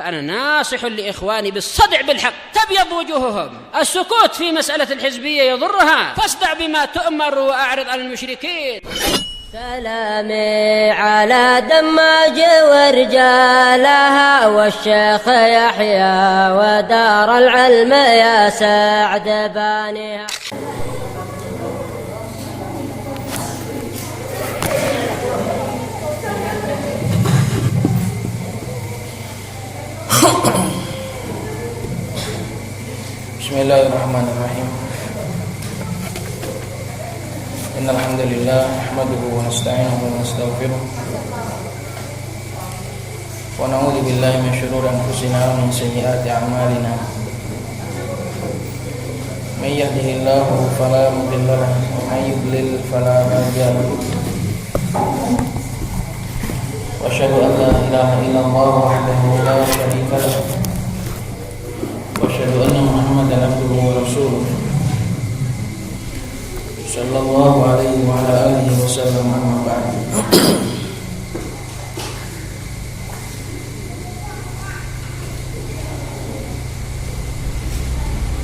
فأنا ناصح لإخواني بالصدع بالحق تبيض وجوههم. السكوت في مسألة الحزبية يضرها، فاصدع بما تؤمر وأعرض عن المشركين. سلامي على دماج ورجالها والشيخ يحيى ودار العلم يا سعد بانيها. Bismillahirrahmanirrahim. Innal hamdalillah nahmaduhu wa nasta'inuhu wa nastaghfiruh wa na'udzu billahi min shururi anfusina wa min sayyiati a'malina. May yahdihillahu fala mudilla lahu wa may yudlil fala hadiya lahu. Wa asyhadu an la ilaha illallah wahdahu la syarika lahu wa asyhadu anna Muhammadan abduhu wa rasuluh sallallahu alaihi wa ala alihi wasallam, amma ba'd.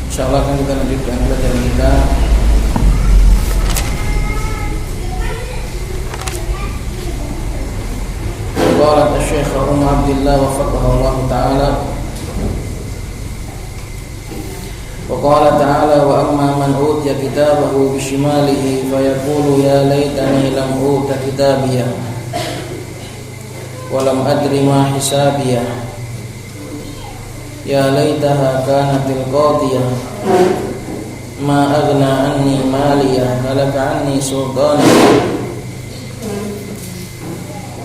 Insyaallah akan kita lanjutkan pelajaran kita Qalat Asy-Syaikh Ummu Abdillah wafaqahu Allah Ta'ala. وقال تعالى وأما من أوتي كتابه بشماله فيقول يا ليتني لم أوت كتابيه ولم أدر ما حسابيه يا ليتها كانت القاضية ما أغنى عني ماليه هلك عني سلطاني.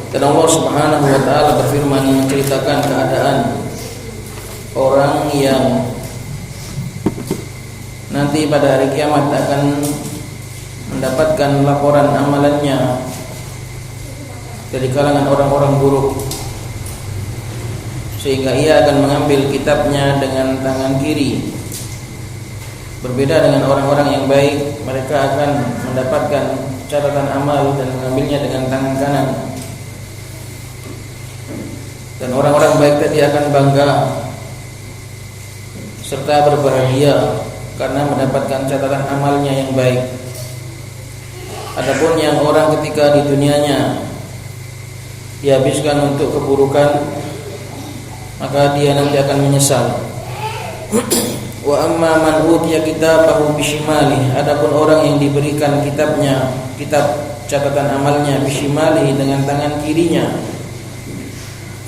Dan Allah Subhanahu wa Ta'ala berfirman menceritakan keadaan orang yang nanti pada hari kiamat akan mendapatkan laporan amalannya dari kalangan orang-orang buruk, sehingga ia akan mengambil kitabnya dengan tangan kiri. Berbeda dengan orang-orang yang baik, mereka akan mendapatkan catatan amal dan mengambilnya dengan tangan kanan. Dan orang-orang baik tadi akan bangga serta berbahagia karena mendapatkan catatan amalnya yang baik. Adapun yang orang ketika di dunianya dihabiskan untuk keburukan, maka dia nanti akan menyesal. Wa amma man utiya kitabahu bishimali, adapun orang yang diberikan kitabnya, kitab catatan amalnya bishimali dengan tangan kirinya,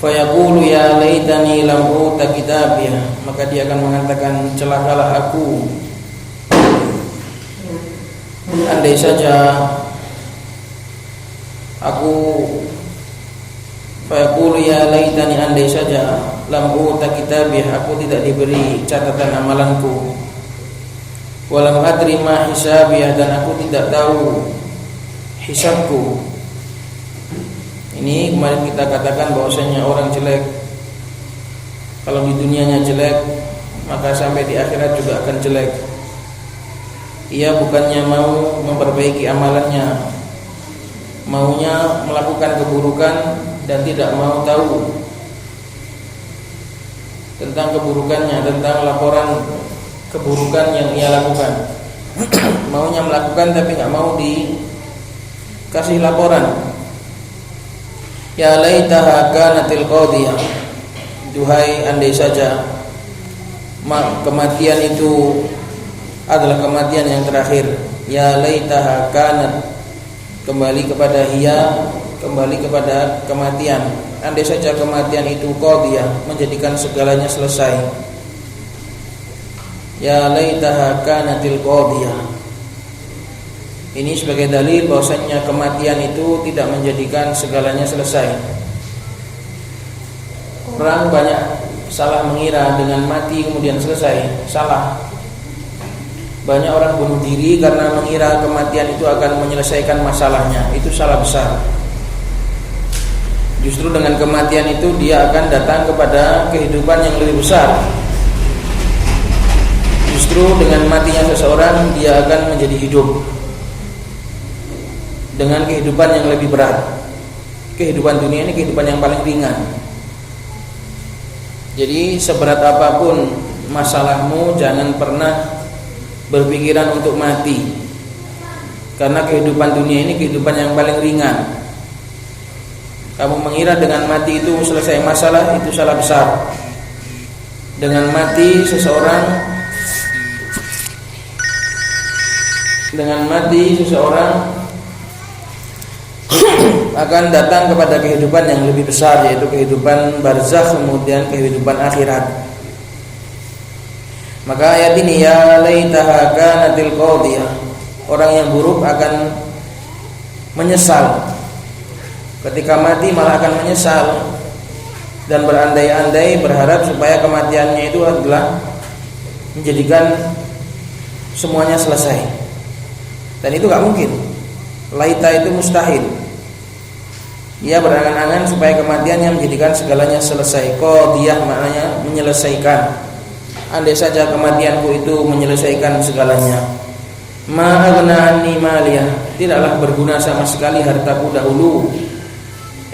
fayaqulu ya laitani lam uta kitabiyah, maka dia akan mengatakan celakalah aku, andai saja aku, fayaqulu ya laitani, andai saja lam uta kitabiyah, aku tidak diberi catatan amalanku, walam adri ma hisabiyah, dan aku tidak tahu hisabku. Ini kemarin kita katakan bahwasanya orang jelek, kalau di dunianya jelek, maka sampai di akhirat juga akan jelek. Ia bukannya mau memperbaiki amalannya, maunya melakukan keburukan dan tidak mau tahu tentang keburukannya, tentang laporan keburukan yang ia lakukan. Maunya melakukan tapi tidak mau dikasih laporan. Ya laitaha kanatil qadiyah, duhai andai saja kematian itu adalah kematian yang terakhir. Ya laitaha kanat, kembali kepada hiya, kembali kepada kematian. Andai saja kematian itu qadiyah, menjadikan segalanya selesai. Ya laitaha kanatil qadiyah. Ini sebagai dalil bahwasanya kematian itu tidak menjadikan segalanya selesai. Orang banyak salah mengira dengan mati kemudian selesai. Salah. Banyak orang bunuh diri karena mengira kematian itu akan menyelesaikan masalahnya. Itu salah besar. Justru dengan kematian itu dia akan datang kepada kehidupan yang lebih besar. Justru dengan matinya seseorang dia akan menjadi hidup dengan kehidupan yang lebih berat. Kehidupan dunia ini kehidupan yang paling ringan. Jadi seberat apapun masalahmu, jangan pernah berpikiran untuk mati. Karena kehidupan dunia ini kehidupan yang paling ringan. Kamu mengira dengan mati itu selesai masalah, itu salah besar. Dengan mati seseorang akan datang kepada kehidupan yang lebih besar, yaitu kehidupan barzakh, kemudian kehidupan akhirat. Maka ayat ini, ya laitaha kanatil qadiyah, orang yang buruk akan menyesal ketika mati, malah akan menyesal dan berandai-andai berharap supaya kematiannya itu adalah menjadikan semuanya selesai. Dan itu gak mungkin. Laita itu mustahil. Ia berangan-angan supaya kematiannya menjadikan segalanya selesai. Qadiyah maknanya menyelesaikan. Andai saja kematianku itu menyelesaikan segalanya. Ma aghna anni maliyah, tidaklah berguna sama sekali hartaku dahulu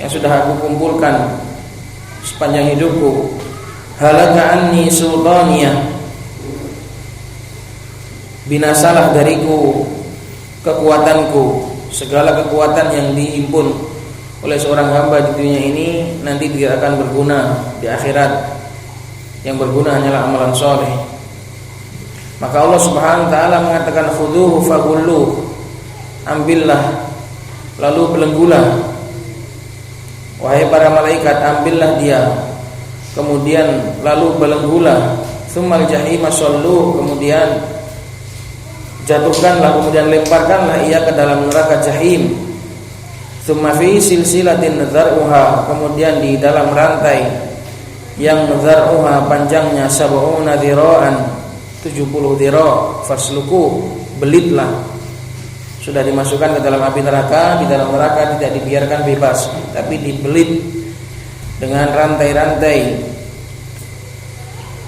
yang sudah aku kumpulkan sepanjang hidupku. Halaka anni sultaniyah, binasalah dariku kekuatanku. Segala kekuatan yang dihimpun oleh seorang hamba di dunia ini nanti tidak akan berguna di akhirat. Yang berguna hanyalah amalan soleh. Maka Allah Subhanahu wa taala mengatakan khudhuhu faghulluh, ambillah lalu belenggulah. Wahai para malaikat, ambillah dia, kemudian lalu belenggulah. Tsummal jahima shalluh, kemudian jatuhkanlah, kemudian lemparkanlah ia ke dalam neraka jahim. Tsumma fi silsilatin dzar'uha, kemudian di dalam rantai yang dzar'uha panjangnya sab'una dzira'an, 70 dhira', fasluku, belitlah. Sudah dimasukkan ke dalam api neraka, di dalam neraka tidak dibiarkan bebas, tapi dibelit dengan rantai-rantai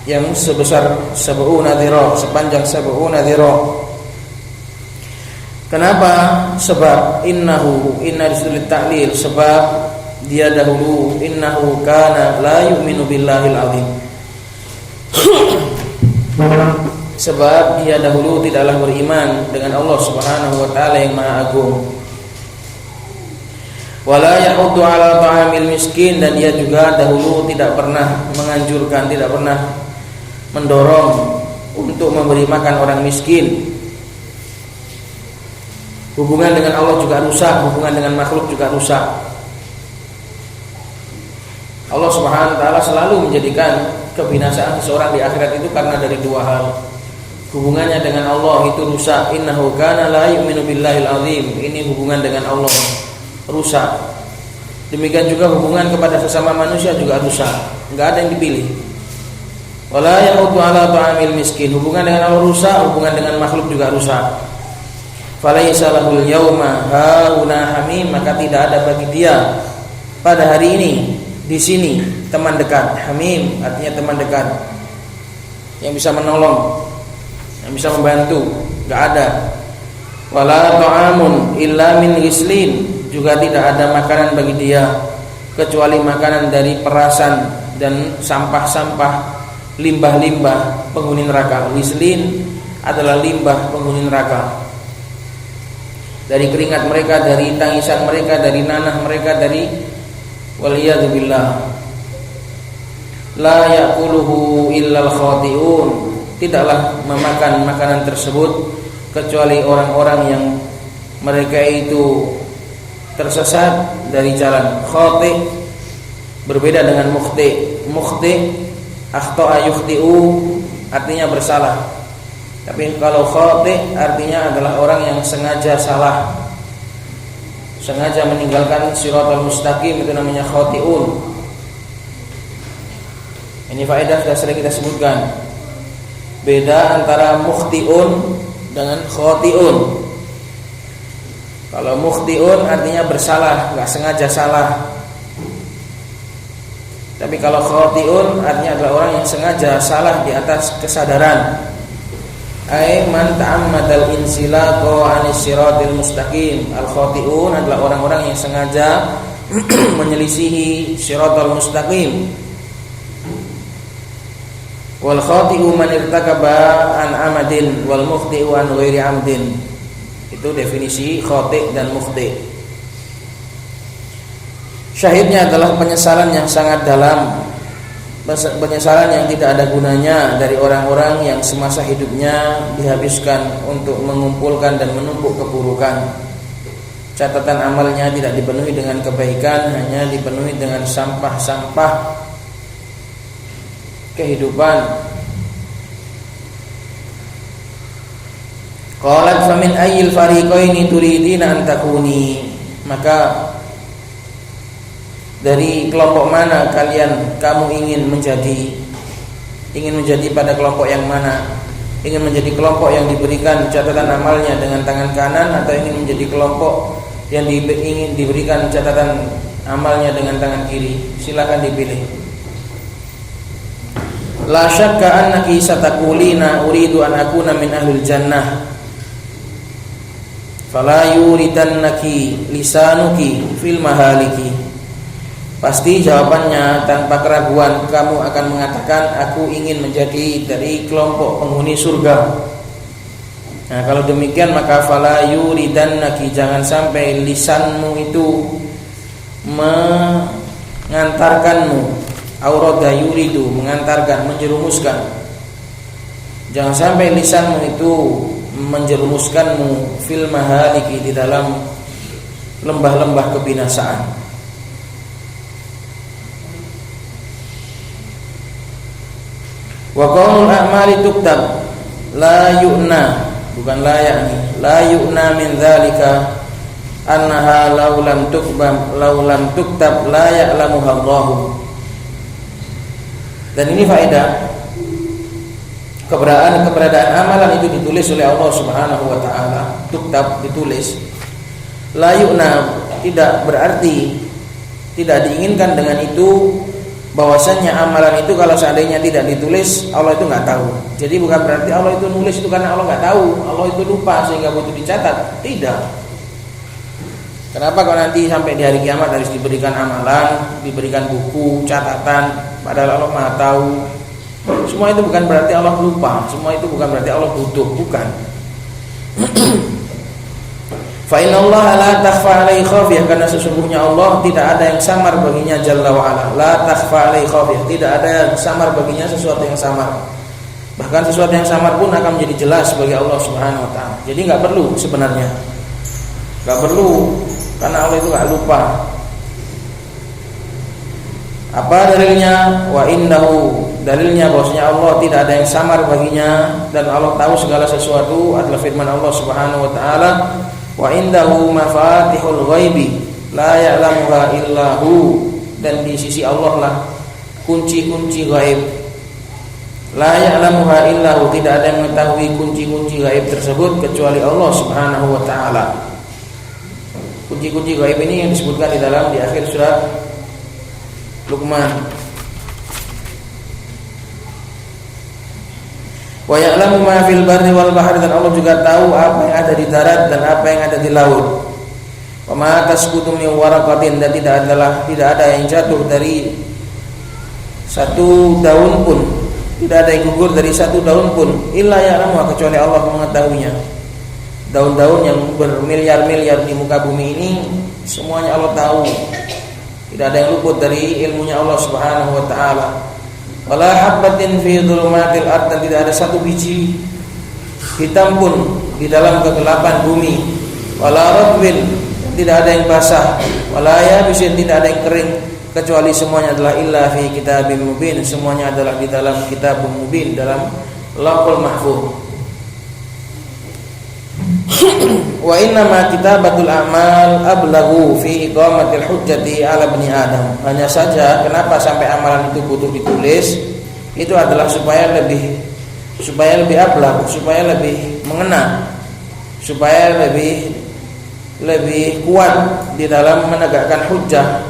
yang sebesar sab'una dhira', sepanjang sab'una dhira'. Kenapa? Sebab inna disulit ta'lil, sebab dia dahulu innahu kana la yu'minu billahil azim. Sebab dia dahulu tidaklah beriman dengan Allah Subhanahu wa taala yang Maha Agung. Wala yahuddu ala ta'amil miskin, dan dia juga dahulu tidak pernah menganjurkan, tidak pernah mendorong untuk memberi makan orang miskin. Hubungan dengan Allah juga rusak, hubungan dengan makhluk juga rusak. Allah Subhanahu wa taala selalu menjadikan kebinasaan seseorang di akhirat itu karena dari dua hal. Hubungannya dengan Allah itu rusak, innahu kana la yu'minu billahil azim. Ini hubungan dengan Allah rusak. Demikian juga hubungan kepada sesama manusia juga rusak. Enggak ada yang dipilih. Wala ya'udu ala ta'amil miskin. Hubungan dengan Allah rusak, hubungan dengan makhluk juga rusak. Falaisa lahul yauma hauna hamim, maka tidak ada bagi dia pada hari ini di sini teman dekat. Hamim artinya teman dekat yang bisa menolong, yang bisa membantu, enggak ada. Wala ta'amun illa min ghislin, juga tidak ada makanan bagi dia kecuali makanan dari perasan dan sampah-sampah, limbah-limbah penghuni neraka. Ghislin adalah limbah penghuni neraka. Dari keringat mereka, dari tangisan mereka, dari nanah mereka, dari waliyadzubillah. La ya'kuluhu illal khati'un, tidaklah memakan makanan tersebut kecuali orang-orang yang mereka itu tersesat dari jalan. Khati' berbeda dengan mukhti'. Mukhti' akhta'a yukhti'u artinya bersalah. Tapi kalau khati' artinya adalah orang yang sengaja salah, sengaja meninggalkan siratal mustaqim, itu namanya khati'un. Ini faedah sudah sering kita sebutkan. Beda antara mukhti'un dengan khati'un. Kalau mukhti'un artinya bersalah, enggak sengaja salah. Tapi kalau khati'un artinya adalah orang yang sengaja salah di atas kesadaran. Ai man ta'ammadal insilaqa 'anis siratil mustaqim. Al-khati'un adalah orang-orang yang sengaja menyelisihi siratal mustaqim. Wal khati'u man irtakaba an amadin wal mukhti'u an ghairi amdin. Itu definisi khati' dan mukhti'. Syahidnya adalah penyesalan yang sangat dalam, penyesalan yang tidak ada gunanya dari orang-orang yang semasa hidupnya dihabiskan untuk mengumpulkan dan menumpuk keburukan. Catatan amalnya tidak dipenuhi dengan kebaikan, hanya dipenuhi dengan sampah-sampah kehidupan. Qalat famin ayyil fariqaini turidina an takuni. Maka dari kelompok mana kamu ingin menjadi pada kelompok yang mana? Ingin menjadi kelompok yang diberikan catatan amalnya dengan tangan kanan, atau ingin menjadi kelompok yang ingin diberikan catatan amalnya dengan tangan kiri? Silakan dipilih. La syakka annaki sataqulina uridu an akuna min ahlil jannah fala yuridannaki lisanuki fil mahaliki. Pasti jawabannya tanpa keraguan kamu akan mengatakan aku ingin menjadi dari kelompok penghuni surga. Nah, kalau demikian maka fala yuridannaki, jangan sampai lisanmu itu mengantarkanmu, aurada yuridu, mengantarkan, menjerumuskan. Jangan sampai lisanmu itu menjerumuskanmu fil mahaliki, di dalam lembah-lembah kebinasaan. Wa qaulul a'mali tuktab la yu'na, bukan la yakni, la yu'na min dzalika annaha law lam tuktab la ya'lamuha Allah. Dan ini faedah keberadaan amalan itu ditulis oleh Allah Subhanahu wa taala. Tuktab, ditulis. La yu'na tidak berarti, tidak diinginkan dengan itu bahwasannya amalan itu kalau seandainya tidak ditulis Allah itu nggak tahu. Jadi bukan berarti Allah itu nulis itu karena Allah nggak tahu, Allah itu lupa sehingga butuh dicatat. Tidak. Kenapa kalau nanti sampai di hari kiamat harus diberikan amalan, diberikan buku, catatan, padahal Allah Maha tahu. Semua itu bukan berarti Allah lupa, semua itu bukan berarti Allah butuh, bukan. Fa innallaha la takhfa 'alaihi khafiyah, karena sesungguhnya Allah tidak ada yang samar baginya jalla wa ala. La takhfa 'alaihi khafiyah, tidak ada yang samar baginya sesuatu yang samar. Bahkan sesuatu yang samar pun akan menjadi jelas bagi Allah Subhanahu wa taala. Jadi enggak perlu sebenarnya. Enggak perlu, karena Allah itu enggak lupa. Apa dalilnya? Wa innahu, dalilnya bahwasanya Allah tidak ada yang samar baginya dan Allah tahu segala sesuatu adalah firman Allah Subhanahu wa taala. Wa indahu mafatihul ghaibi la ya'lamuha illahu, dan di sisi Allah lah kunci-kunci gaib. La ya'lamuha illahu, tidak ada yang mengetahui kunci-kunci gaib tersebut kecuali Allah Subhanahu wa taala. Kunci-kunci gaib ini yang disebutkan di akhir surat Luqman. Wa ya'lamu ma fil barri wal bahri, dan Allah juga tahu apa yang ada di darat dan apa yang ada di laut. Wa ma tasqutu min waraqatin, dan tidak ada yang jatuh dari satu daun pun, tidak ada yang gugur dari satu daun pun, illa ya'lamu, kecuali Allah mengetahuinya. Daun-daun yang bermiliar-miliar di muka bumi ini semuanya Allah tahu. Tidak ada yang luput dari ilmunya Allah Subhanahu wa taala. Wala habbatin fi dhulumatil ard, dan tidak ada satu biji hitam pun di dalam kegelapan bumi. Wala ratbin, tidak ada yang basah. Wala yabisin, tidak ada yang kering, kecuali semuanya adalah illa fi kitabim mubin, semuanya adalah di dalam kitab mubin, dalam Lauhul Mahfuz. Wa inna ma kitabatul a'mal ablaghu fi iqamatil hujjati 'ala bani Adam. Hanya saja kenapa sampai amalan itu butuh ditulis, itu adalah supaya lebih ablag, supaya lebih mengena, supaya lebih kuat di dalam menegakkan hujjah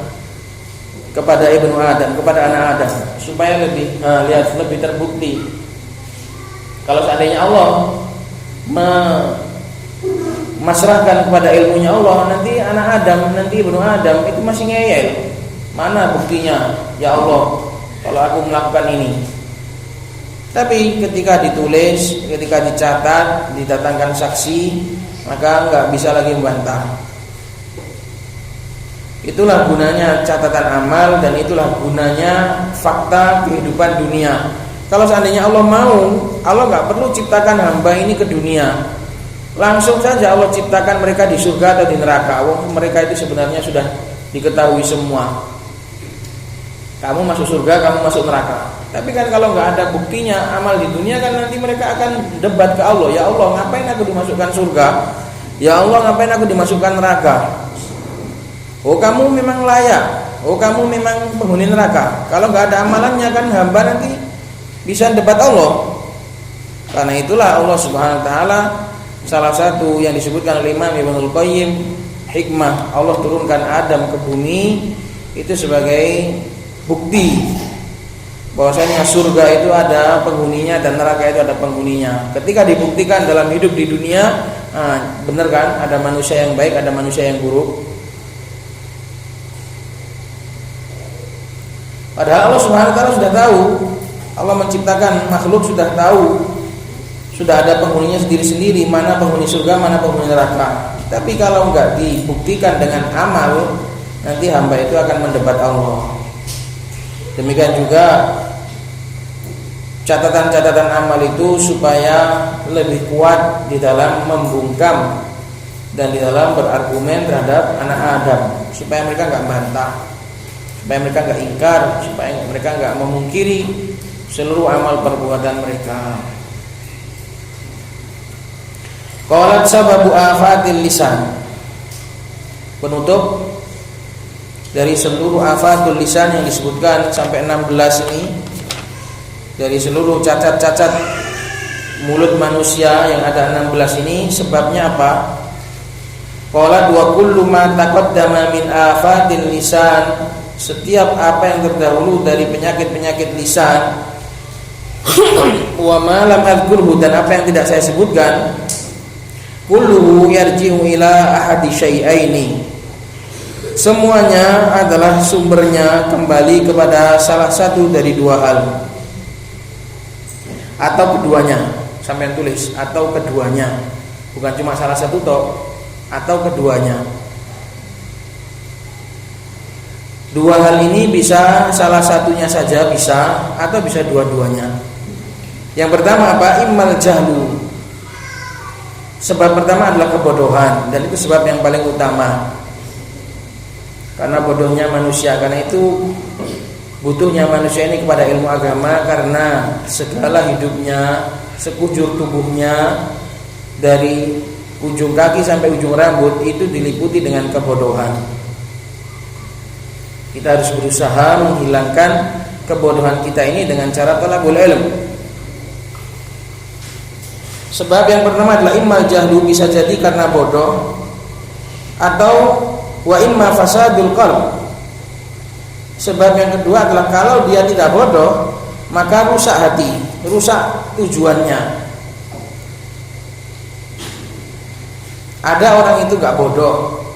kepada ibnu Adam, kepada anak Adam, supaya lebih terbukti. Kalau seandainya Allah masrahkan kepada ilmunya Allah, nanti anak Adam, nanti ibnu Adam itu masih ngeyel. Mana buktinya ya Allah kalau aku melakukan ini? Tapi ketika ditulis, ketika dicatat, didatangkan saksi, maka nggak bisa lagi membantah. Itulah gunanya catatan amal dan itulah gunanya fakta kehidupan dunia. Kalau seandainya Allah mau, Allah nggak perlu ciptakan hamba ini ke dunia. Langsung saja Allah ciptakan mereka di surga atau di neraka. Mereka itu sebenarnya sudah diketahui semua. Kamu masuk surga, kamu masuk neraka. Tapi kan kalau nggak ada buktinya amal di dunia, kan nanti mereka akan debat ke Allah. Ya Allah, ngapain aku dimasukkan surga? Ya Allah, ngapain aku dimasukkan neraka? Oh, kamu memang layak. Oh, kamu memang penghuni neraka. Kalau nggak ada amalannya, kan hamba nanti bisa debat Allah. Karena itulah Allah Subhanahu Wa Taala, salah satu yang disebutkan oleh Imam Ibnul Qayyim, hikmah Allah turunkan Adam ke bumi itu sebagai bukti bahwasanya surga itu ada penghuninya dan neraka itu ada penghuninya. Ketika dibuktikan dalam hidup di dunia, benar kan, ada manusia yang baik, ada manusia yang buruk. Padahal Allah Subhanahu Wa Taala sudah tahu, Allah menciptakan makhluk sudah tahu, sudah ada penghuninya sendiri-sendiri, mana penghuni surga, mana penghuni neraka. Tapi kalau enggak dibuktikan dengan amal, nanti hamba itu akan mendebat Allah. Demikian juga catatan-catatan amal itu supaya lebih kuat di dalam membungkam dan di dalam berargumen terhadap anak Adam, supaya mereka enggak bantah, supaya mereka enggak ingkar, supaya mereka enggak memungkiri seluruh amal perbuatan mereka. Qalat sababu afatil lisan. Penutup dari seluruh afatul lisan yang disebutkan sampai 16 ini, dari seluruh cacat-cacat mulut manusia yang ada 16 ini, sebabnya apa? Qalat wa kullu ma taqaddama min afatil lisan, setiap apa yang terdahulu dari penyakit-penyakit lisan, wa ma lam adzkurhu, dan apa yang tidak saya sebutkan, kulluhu yarji'u ila ahadi syai'aini, semuanya adalah sumbernya kembali kepada salah satu dari dua hal atau keduanya. Sampai tulis atau keduanya, bukan cuma salah satu toh, atau keduanya. Dua hal ini bisa salah satunya saja bisa, atau bisa dua-duanya. Yang pertama apa? Immal jahlu. Sebab pertama adalah kebodohan, dan itu sebab yang paling utama. Karena bodohnya manusia, karena itu butuhnya manusia ini kepada ilmu agama, karena segala hidupnya, sekujur tubuhnya, dari ujung kaki sampai ujung rambut itu diliputi dengan kebodohan. Kita harus berusaha menghilangkan kebodohan kita ini dengan cara talabul ilm. Sebab yang pertama adalah immal jahlu, bisa jadi karena bodoh, atau wa imma fasadul qalb. Sebab yang kedua adalah kalau dia tidak bodoh, maka rusak hati, rusak tujuannya. Ada orang itu gak bodoh,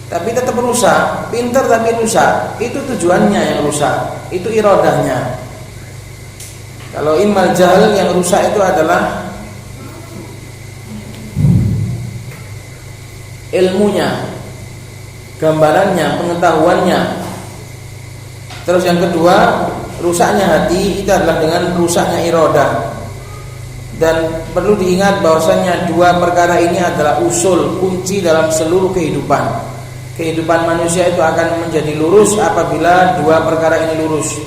tapi tetap rusak, pintar tapi rusak. Itu tujuannya yang rusak, itu iradahnya. Kalau immal jahl, yang rusak itu adalah ilmunya, gambarannya, pengetahuannya. Terus yang kedua, rusaknya hati itu adalah dengan rusaknya iradah. Dan perlu diingat bahwasanya dua perkara ini adalah usul kunci dalam seluruh kehidupan. Kehidupan manusia itu akan menjadi lurus apabila dua perkara ini lurus.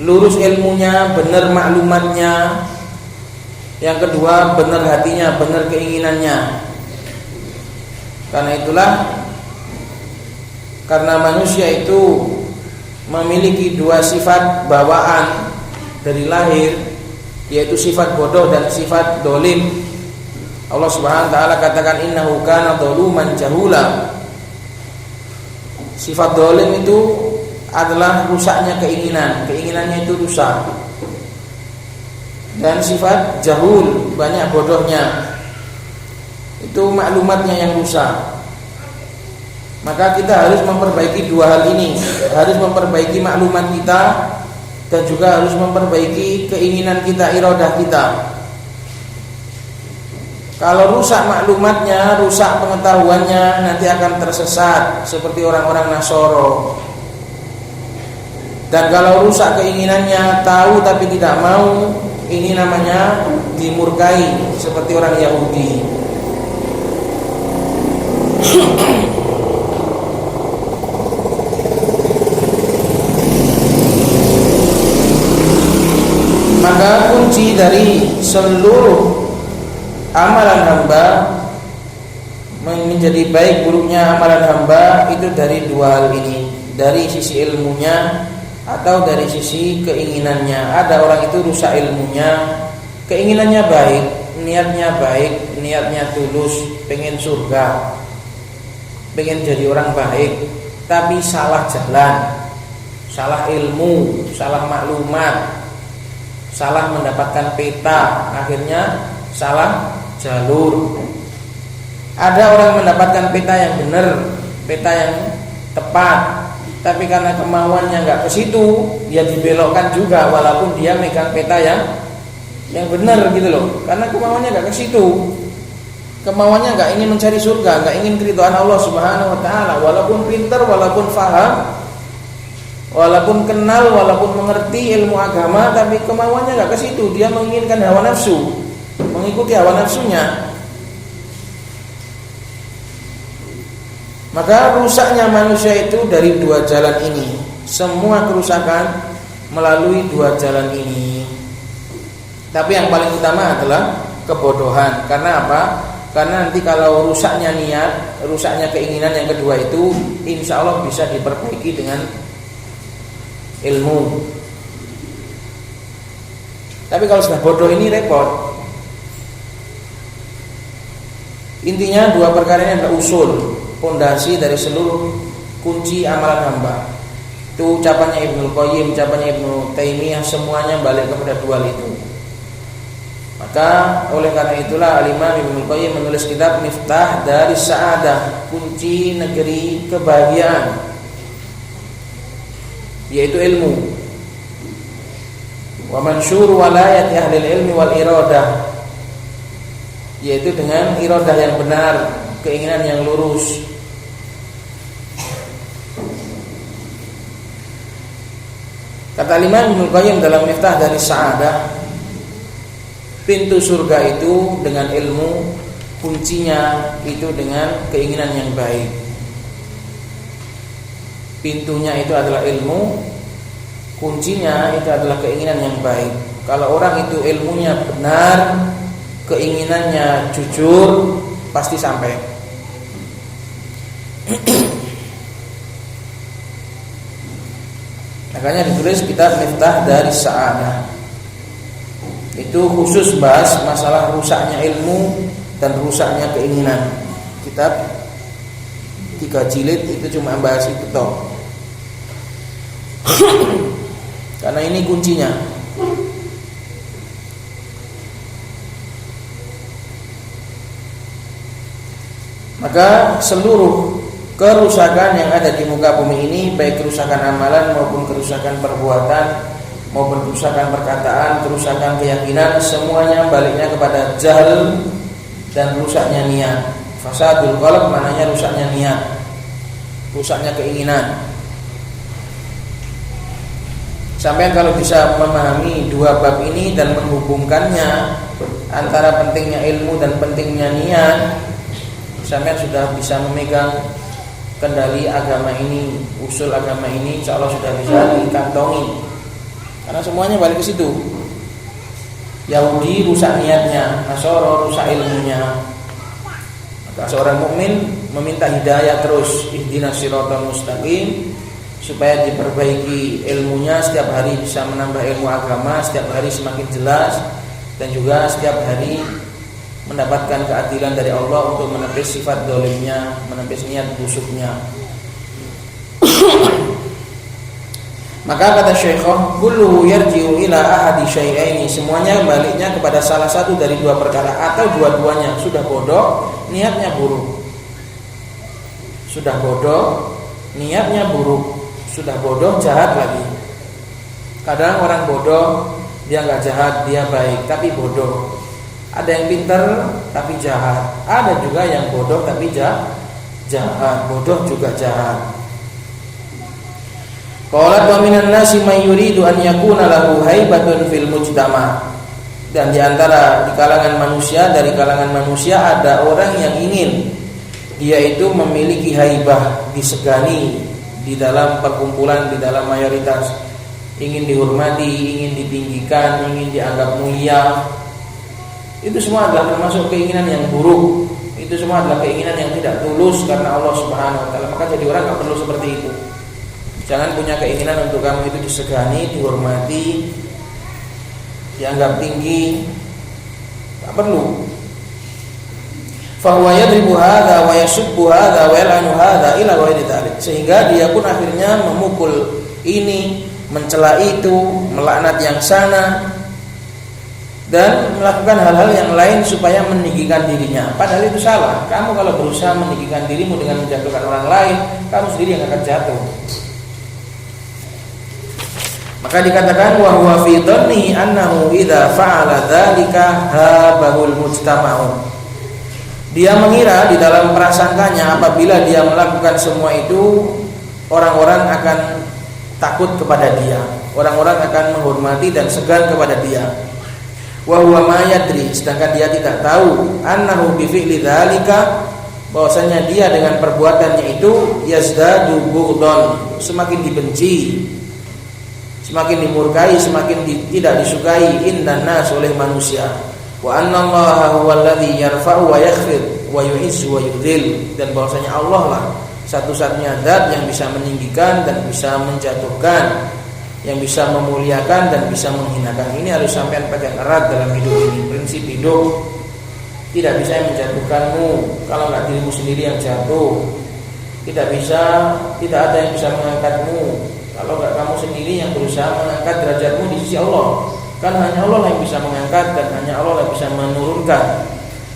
Lurus ilmunya, benar maklumatnya. Yang kedua, benar hatinya, benar keinginannya. Karena itulah, karena manusia itu memiliki dua sifat bawaan dari lahir, yaitu sifat bodoh dan sifat dolim. Allah Subhanahu wa taala katakan innahu kana zaluman jahula. Sifat dolim itu adalah rusaknya keinginan, keinginannya itu rusak. Dan sifat jahul, banyak bodohnya, itu maklumatnya yang rusak. Maka kita harus memperbaiki dua hal ini, harus memperbaiki maklumat kita dan juga harus memperbaiki keinginan kita, iradah kita. Kalau rusak maklumatnya, rusak pengetahuannya, nanti akan tersesat seperti orang-orang Nasoro. Dan kalau rusak keinginannya, tahu tapi tidak mau, ini namanya dimurkai seperti orang Yahudi. Maka kunci dari seluruh amalan hamba, menjadi baik buruknya amalan hamba itu dari dua hal ini, dari sisi ilmunya atau dari sisi keinginannya. Ada orang itu rusak ilmunya, keinginannya baik, niatnya tulus, pengen surga, pengen jadi orang baik, tapi salah jalan, salah ilmu, salah maklumat, salah mendapatkan peta, akhirnya salah jalur. Ada orang mendapatkan peta yang benar, peta yang tepat, tapi karena kemauannya nggak ke situ, dia dibelokkan juga walaupun dia megang peta yang benar gitu loh. Karena kemauannya nggak ke situ, kemauannya nggak ingin mencari surga, nggak ingin keridhaan Allah Subhanahu Wa Taala. Walaupun pintar, walaupun faham, walaupun kenal, walaupun mengerti ilmu agama, tapi kemauannya nggak ke situ. Dia menginginkan hawa nafsu, mengikuti hawa nafsunya. Maka rusaknya manusia itu dari dua jalan ini. Semua kerusakan melalui dua jalan ini. Tapi yang paling utama adalah kebodohan. Karena apa? Karena nanti kalau rusaknya niat, rusaknya keinginan yang kedua itu, insya Allah bisa diperbaiki dengan ilmu. Tapi kalau sudah bodoh ini repot. Intinya dua perkara ini adalah usul, pondasi dari seluruh kunci amalan hamba. Itu ucapannya Ibnu Qayyim, ucapannya Ibnu Taimiyah, semuanya balik kepada dua itu. Maka oleh karena itulah Al-Imam Ibnu Qayyim menulis kitab Miftah dari Sa'adah, kunci negeri kebahagiaan, yaitu ilmu. Wa mansyur walayati ahli ilmi wal iradah, yaitu dengan iradah yang benar, keinginan yang lurus. Kata Imam Ibnu Qayyim dalam Miftah dari Sa'adah, pintu surga itu dengan ilmu, kuncinya itu dengan keinginan yang baik. Pintunya itu adalah ilmu, kuncinya itu adalah keinginan yang baik. Kalau orang itu ilmunya benar, keinginannya jujur, pasti sampai. Makanya ditulis kitab Miftah dari Sa'adah. Itu khusus bahas masalah rusaknya ilmu dan rusaknya keinginan. Kitab 3 jilid itu cuma bahas itu toh. Karena ini kuncinya. Maka seluruh kerusakan yang ada di muka bumi ini, baik kerusakan amalan maupun kerusakan perbuatan maupun kerusakan perkataan, kerusakan keyakinan, semuanya baliknya kepada jahl dan rusaknya niat. Fasadul qalb maknanya rusaknya niat, rusaknya keinginan. Sampai kalau bisa memahami dua bab ini dan menghubungkannya antara pentingnya ilmu dan pentingnya niat, sampai sudah bisa memegang kendali agama ini, usul agama ini, insya Allah sudah bisa dikantongi. Karena semuanya balik ke situ. Yahudi rusak niatnya, Nasoro rusak ilmunya. Maka seorang mukmin meminta hidayah terus, ihdinas siratal mustaqim, supaya diperbaiki ilmunya, setiap hari bisa menambah ilmu agama, setiap hari semakin jelas, dan juga setiap hari mendapatkan keadilan dari Allah untuk menepis sifat dolimnya, menepis niat busuknya. Maka kata Syekhah, kulluhu yarji'u ila ahadi syai'aini, semuanya baliknya kepada salah satu dari dua perkara atau dua-duanya. Sudah bodoh, niatnya buruk. Sudah bodoh, niatnya buruk. Sudah bodoh, jahat lagi. Kadang orang bodoh, dia nggak jahat, dia baik, tapi bodoh. Ada yang pintar tapi jahat. Ada juga yang bodoh tapi jahat. Bodoh juga jahat. Qalat wa minan nasi may yuridu an yakuna lahu haibatun fil mujtama. Dan di antara di kalangan manusia, dari kalangan manusia ada orang yang ingin dia itu memiliki haibah, disegani di dalam perkumpulan, di dalam mayoritas, ingin dihormati, ingin ditinggikan, ingin dianggap mulia. Itu semua adalah termasuk keinginan yang buruk. Itu semua adalah keinginan yang tidak tulus karena Allah Subhanahu wa taala. Maka jadi orang enggak perlu seperti itu. Jangan punya keinginan untuk kamu itu disegani, dihormati, dianggap tinggi. Tak perlu. Fa huwa yadribu hadza wa yasubbu hadza wa yal'anu hadza ila ghairi dzalik. Sehingga dia pun akhirnya memukul ini, mencela itu, melaknat yang sana, dan melakukan hal-hal yang lain supaya meninggikan dirinya. Padahal itu salah. Kamu kalau berusaha meninggikan dirimu dengan menjatuhkan orang lain, kamu sendiri yang akan jatuh. Maka dikatakan wa huwa fi dhanni annahu idza fa'ala dzalika habahul mujtama'un. Dia mengira di dalam prasangkanya apabila dia melakukan semua itu, orang-orang akan takut kepada dia. Orang-orang akan menghormati dan segan kepada dia. Wa huwa ma yadri, sedangkan dia tidak tahu annahu bi fi'li dzalika, bahwasanya dia dengan perbuatannya itu yazdadu bughdhan, semakin dibenci, semakin dimurkai, semakin tidak disukai indan nas oleh manusia. Wa anna Allaha huwal ladzi yarfa'u wa yakhfid wa yu'izzu wa yudhil, dan bahwasanya Allah lah satu-satunya zat yang bisa meninggikan dan bisa menjatuhkan, yang bisa memuliakan dan bisa menghinakan. Ini harus sampai pegang erat dalam hidup ini. Prinsip hidup, tidak bisa yang menjatuhkanmu kalau enggak dirimu sendiri yang jatuh. Tidak ada yang bisa mengangkatmu kalau enggak kamu sendiri yang berusaha mengangkat derajatmu di sisi Allah. Kan hanya Allah yang bisa mengangkat, dan hanya Allah yang bisa menurunkan.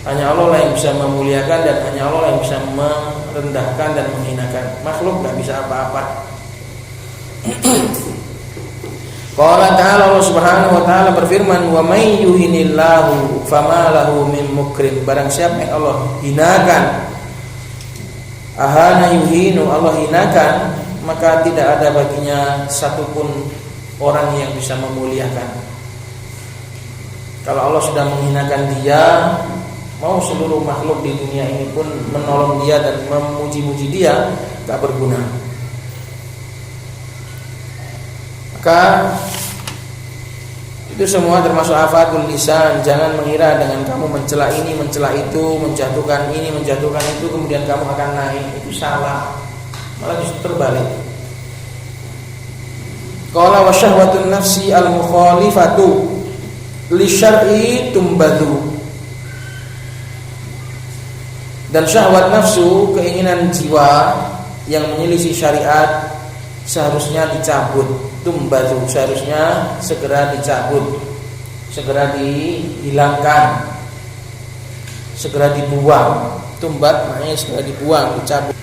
Hanya Allah yang bisa memuliakan, dan hanya Allah yang bisa merendahkan dan menghinakan. Makhluk enggak bisa apa-apa. Qala ta'ala, Allah Subhanahu wa taala berfirman, wa may yuhinillahu fama lahu min mukrim. Barang siapa yang Allah hinakan, ahana yuhinu, Allah hinakan, maka tidak ada baginya satupun orang yang bisa memuliakan. Kalau Allah sudah menghinakan dia, mau seluruh makhluk di dunia ini pun menolong dia dan memuji-muji dia, tak berguna. Maka itu semua termasuk afatul lisan. Jangan mengira dengan kamu mencela ini, mencela itu, menjatuhkan ini, menjatuhkan itu, kemudian kamu akan naik. Itu salah. Malah justru terbalik. Qala wa syahwatun nafsi al-mukhalifatu li syar'i tumbadu. Dan syahwat nafsu, keinginan jiwa yang menyelisih syariat, seharusnya dicabut. Tumbadu, seharusnya segera dicabut, segera dihilangkan, segera dibuang. Tumbat maknanya segera dibuang, dicabut.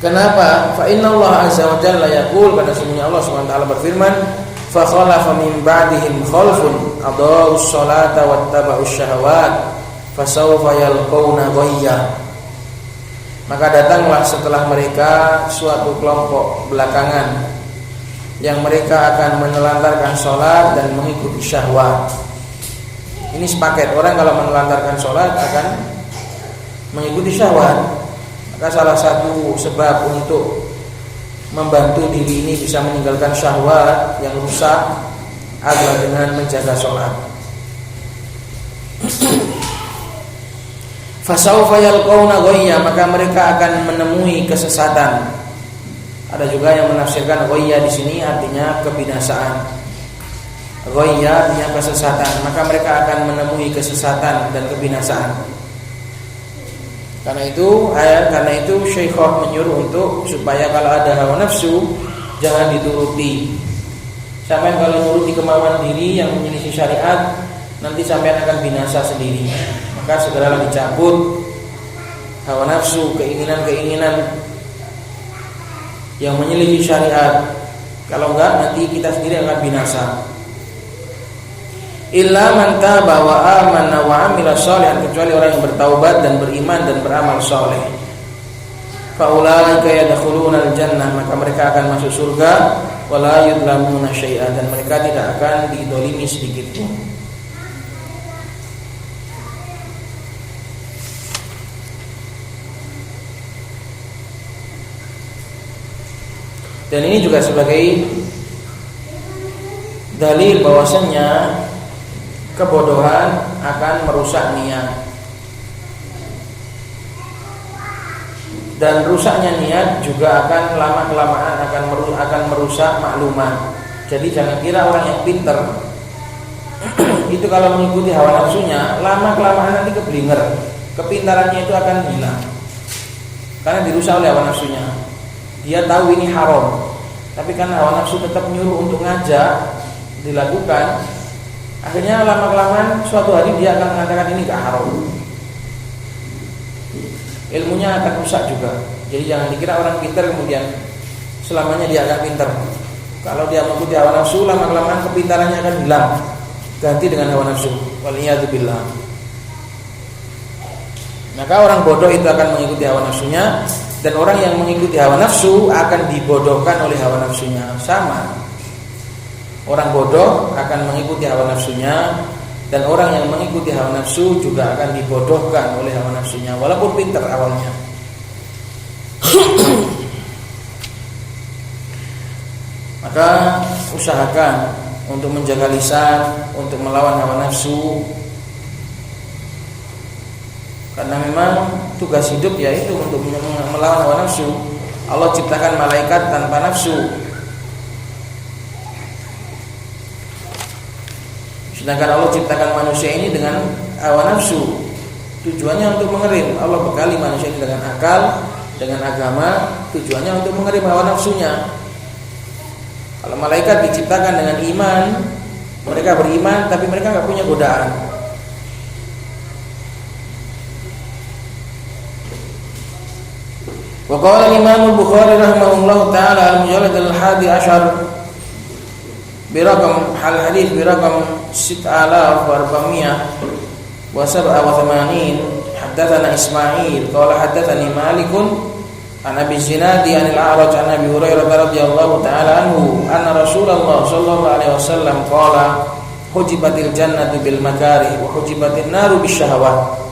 Kenapa? Fa inna Allah azza wa jalla yaqul, pada sesungguhnya Allah Subhanahu wa taala berfirman, fa khalafa min ba'dihim khalfun adaa'us salata wattaba'us syahawat fasawfa yalqawna ghayya. Maka datanglah setelah mereka suatu kelompok belakangan yang mereka akan menelantarkan sholat dan mengikuti syahwat. Ini sepaket, orang kalau menelantarkan sholat akan mengikuti syahwat. Maka salah satu sebab untuk membantu diri ini bisa meninggalkan syahwat yang rusak adalah dengan menjaga sholat. Fasawfa yalqawna ghayya, maka mereka akan menemui kesesatan. Ada juga yang menafsirkan ghayya di sini artinya kebinasaan. Ghayya artinya kesesatan, maka mereka akan menemui kesesatan dan kebinasaan. Karena itu Syekhah menyuruh untuk supaya kalau ada hawa nafsu jangan dituruti. Sampai kalau nuruti kemauan diri yang menyelisih syariat, nanti sampai akan binasa sendiri. Maka segeralah dicabut hawa nafsu, keinginan-keinginan yang menyelisih syariat. Kalau enggak nanti kita sendiri akan binasa. Illa man taba wa amana wa amila shalihan, kecuali orang yang bertaubat dan beriman dan beramal saleh. Fa ulaika yadkhuluna al-jannah, maka mereka akan masuk surga, wala yudlamuna syai'an, dan mereka tidak akan didolimi sedikit pun. Dan ini juga sebagai dalil bahwasanya kebodohan akan merusak niat, dan rusaknya niat juga akan lama-kelamaan akan merusak maklumat. Jadi jangan kira orang yang pinter itu kalau mengikuti hawa nafsunya, lama-kelamaan nanti keblinger, kepintarannya itu akan hilang karena dirusak oleh hawa nafsunya. Dia tahu ini haram, tapi karena hawa nafsu tetap nyuruh untuk ngajak dilakukan, akhirnya lama-kelamaan suatu hari dia akan mengatakan ini gak haram. Ilmunya akan rusak juga. Jadi jangan dikira orang pintar kemudian selamanya dia akan pintar. Kalau dia mengikuti hawa nafsu, lama-kelamaan kepintarannya akan hilang, ganti dengan hawa nafsu. Waliyadzubillah. Maka orang bodoh itu akan mengikuti hawa nafsunya, dan orang yang mengikuti hawa nafsu akan dibodohkan oleh hawa nafsunya. Sama. Orang bodoh akan mengikuti hawa nafsunya, dan orang yang mengikuti hawa nafsu juga akan dibodohkan oleh hawa nafsunya, walaupun pintar awalnya. Maka usahakan untuk menjaga lisan, untuk melawan hawa nafsu, karena memang tugas hidup yaitu untuk melawan hawa nafsu. Allah ciptakan malaikat tanpa nafsu, sedangkan Allah ciptakan manusia ini dengan hawa nafsu. Tujuannya untuk mengerim. Allah bekali manusia ini dengan akal, dengan agama, tujuannya untuk mengerim hawa nafsunya. Kalau malaikat diciptakan dengan iman, mereka beriman tapi mereka enggak punya godaan. Wa qala Imam Al-Bukhari rahimahullahu taala al-mujallad al-hadi ashar biraqam hadits biraqam 6487 haddatsana Ismail qala haddatsani Malikun an Abi Zinadi an al-A'raj an Abi Hurairah radhiyallahu taala anhu anna Rasulullah sallallahu alaihi wasallam qala hujibatil jannatu bil makarih wa hujibatin naru bisyahawat.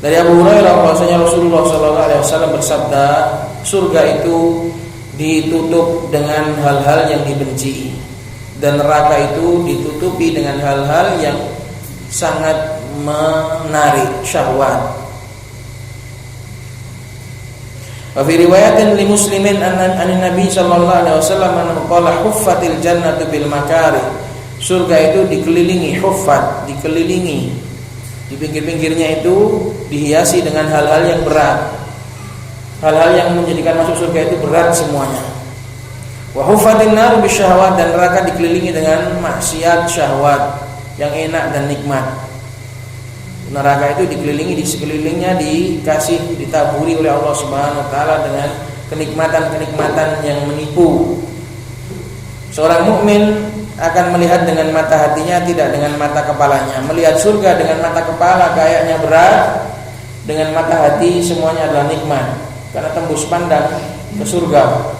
Dari Abu Hurairah bahwasanya Rasulullah sallallahu alaihi wasallam bersabda, surga itu ditutup dengan hal-hal yang dibenci, dan neraka itu ditutupi dengan hal-hal yang sangat menarik syahwat. Wa fi riwayatin li Muslimin an Nabi sallallahu alaihi wasallam annahu qala huffatil jannatu bil makarih. Surga itu dikelilingi, huffat, dikelilingi. Di pinggir-pinggirnya itu dihiasi dengan hal-hal yang berat, hal-hal yang menjadikan masuk surga itu berat semuanya. Wa huffatin nar bisyahawat, dan neraka dikelilingi dengan maksiat syahwat yang enak dan nikmat. Neraka itu dikelilingi, di sekelilingnya dikasih, ditaburi oleh Allah Subhanahu wa taala dengan kenikmatan-kenikmatan yang menipu. Seorang mukmin akan melihat dengan mata hatinya, tidak dengan mata kepalanya. Melihat surga dengan mata kepala kayaknya berat, dengan mata hati semuanya adalah nikmat, karena tembus pandang ke surga.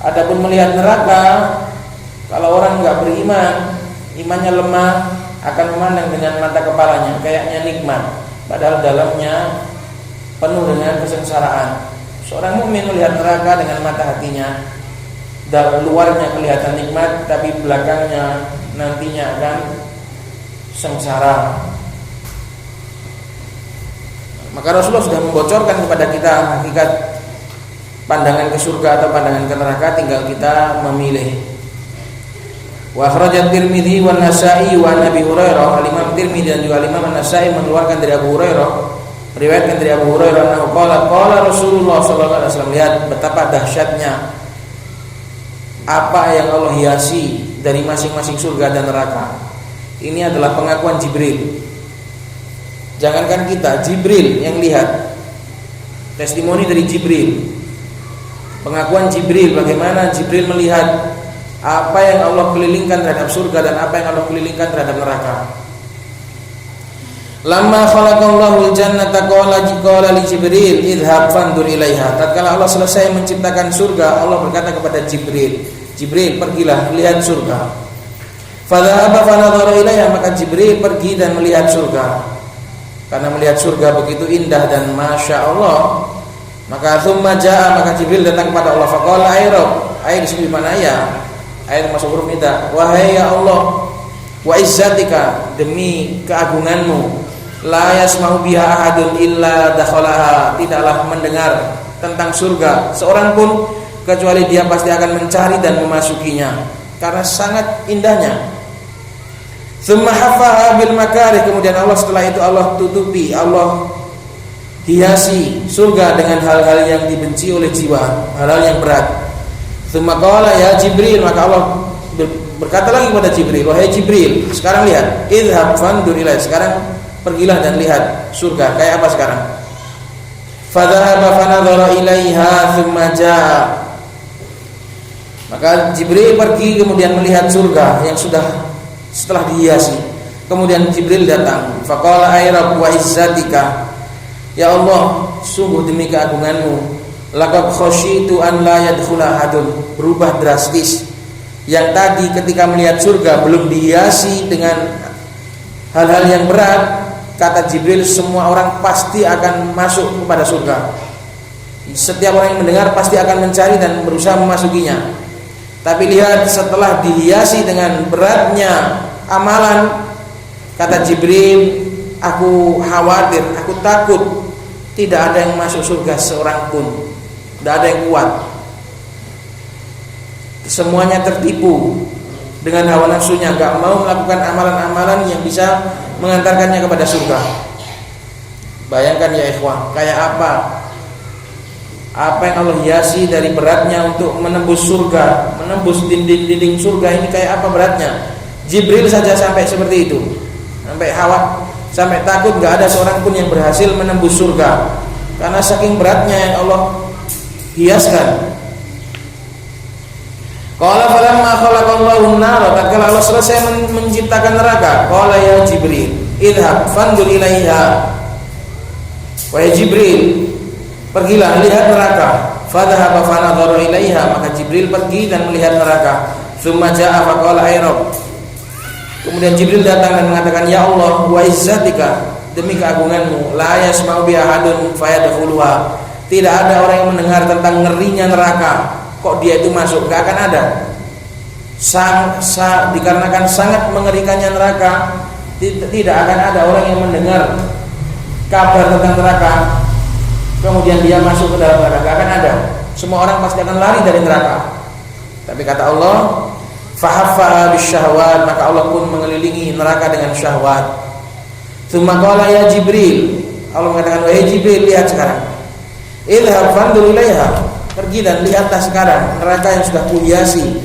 Adapun melihat neraka, kalau orang enggak beriman, imannya lemah, akan memandang dengan mata kepalanya kayaknya nikmat, padahal dalamnya penuh dengan kesengsaraan. Seorang mukmin melihat neraka dengan mata hatinya, dari luarnya kelihatan nikmat, tapi belakangnya nantinya akan sengsara. Maka Rasulullah sudah membocorkan kepada kita hakikat pandangan ke surga atau pandangan ke neraka, tinggal kita memilih. Wa akhrajat Tirmidzi wa Nasa'i wa Abi Hurairah. Al-Imam Tirmidzi dan juga Imam An-Nasa'i mengeluarkan dari Abu Hurairah, riwayatkan dari Abu Hurairah annahu qala Rasulullah sallallahu alaihi wasallam. Lihat betapa dahsyatnya apa yang Allah hiasi dari masing-masing surga dan neraka. Ini adalah pengakuan Jibril. Jangankan kita, Jibril yang lihat. Testimoni dari Jibril. Pengakuan Jibril, bagaimana Jibril melihat apa yang Allah kelilingkan terhadap surga dan apa yang Allah kelilingkan terhadap neraka. Lamma khalaqallahu al-jannata qala li Jibril idhhab fandur ilaiha. Tatkala Allah selesai menciptakan surga, Allah berkata kepada Jibril, Jibril, pergilah lihat surga. Fadhahaba fanadhara ilaiha, maka Jibril pergi dan melihat surga. Karena melihat surga begitu indah dan masya Allah, maka thumma jaa, maka Jibril datang kepada Allah. Faqala ay Rabb, ay di sini mana ya? Ay masuk huruf nida. Wahai ya Allah, wa izzatika, demi keagunganmu, la yasma'u biha ahadun illa dakhalaha, tidaklah mendengar tentang surga seorang pun kecuali dia pasti akan mencari dan memasukinya karena sangat indahnya. Tsumma haffaha bil makarih, kemudian Allah setelah itu Allah tutupi, Allah hiasi surga dengan hal-hal yang dibenci oleh jiwa, hal-hal yang berat. Tsumma qala ya Jibril, maka Allah berkata lagi kepada Jibril, wahai Jibril, sekarang lihat, idhhab fandur ilaiha, sekarang pergilah dan lihat surga kayak apa sekarang. Fadhahaba fanadhara ilaiha tsumma jaa, maka Jibril pergi kemudian melihat surga yang sudah setelah dihiasi. Kemudian Jibril datang, faqala ay Rabb wa izzatika, ya Allah, sungguh demi keagunganmu, laqad khasyitu an la yadkhula ahadun, berubah drastis. Yang tadi ketika melihat surga belum dihiasi dengan hal-hal yang berat, kata Jibril, semua orang pasti akan masuk kepada surga. Setiap orang yang mendengar pasti akan mencari dan berusaha memasukinya. Tapi lihat setelah dihiasi dengan beratnya amalan, kata Jibril, aku khawatir, aku takut tidak ada yang masuk surga seorang pun, tidak ada yang kuat. Semuanya tertipu dengan hawa nafsunya, gak mau melakukan amalan-amalan yang bisa mengantarkannya kepada surga. Bayangkan ya ikhwah, kayak apa yang Allah hiasi dari beratnya untuk menembus surga, menembus dinding-dinding surga ini, kayak apa beratnya. Jibril saja sampai seperti itu, sampai khawatir, sampai takut gak ada seorang pun yang berhasil menembus surga karena saking beratnya yang Allah hiaskan. Qala falamma khalaqallahu an-nar, tatkala Allah selesai menciptakan neraka, qala ya Jibril idhhab fandur ilaiha, wahai Jibril, pergilah lihat neraka. Fadhahaba fanadhara ilaiha, maka Jibril pergi dan melihat neraka. Tsumma jaa faqala ay Rabb, kemudian Jibril datang dan mengatakan, ya Allah, wa izzatika, demi keagunganmu, la yasma'u bi ahadun fayadkhuluha, tidak ada orang yang mendengar tentang ngerinya neraka kok dia itu masuk, gak akan ada. Dikarenakan sangat mengerikannya neraka, tidak akan ada orang yang mendengar kabar tentang neraka kemudian dia masuk ke dalam neraka, gak akan ada. Semua orang pasti akan lari dari neraka. Tapi kata Allah, fahaffaha bisyahwat, maka Allah pun mengelilingi neraka dengan syahwat. Tsumma qala ya Jibril, Allah mengatakan, wahai Jibril, lihat sekarang, idhhab fandur ilaiha, pergi dan lihatlah sekarang neraka yang sudah kuhiasi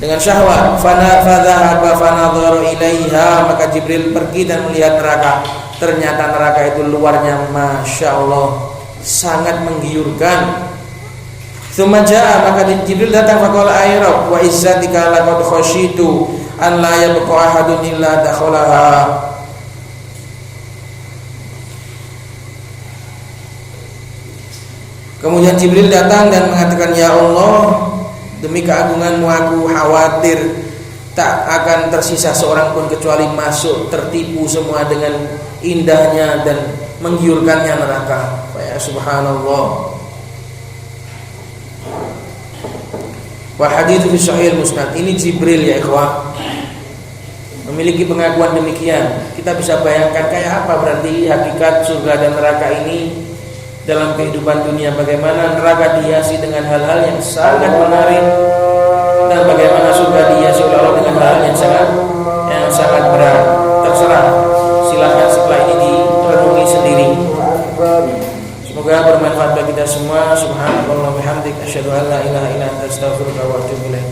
dengan syahwat. Fadhahaba fanadhara ilaiha, maka Jibril pergi dan melihat neraka. Ternyata neraka itu luarnya masya Allah sangat menggiurkan. Tsumma jaa, maka Jibril datang, faqala ay Rabb wa izzatika laqad khasyitu an la yabqa ahadun illa dakhalaha. Kemudian Jibril datang dan mengatakan, ya Allah, demi keagunganmu aku khawatir tak akan tersisa seorang pun kecuali masuk, tertipu semua dengan indahnya dan menggiurkannya neraka. Ya subhanallah. Wa hadits fi sahih musnad, ini Jibril ya ikhwah, memiliki pengakuan demikian. Kita bisa bayangkan kayak apa berarti hakikat surga dan neraka ini dalam kehidupan dunia, bagaimana neraka dihiasi dengan hal-hal yang sangat menarik dan bagaimana surga dihiasi oleh Allah dengan hal yang sangat berat. Terserah, silakan setelah ini direnungi sendiri. Semoga bermanfaat bagi kita semua. Subhanallah wa bihamdik, asyhadu an la ilaha illa anta, astaghfiruka wa atubu ilaik.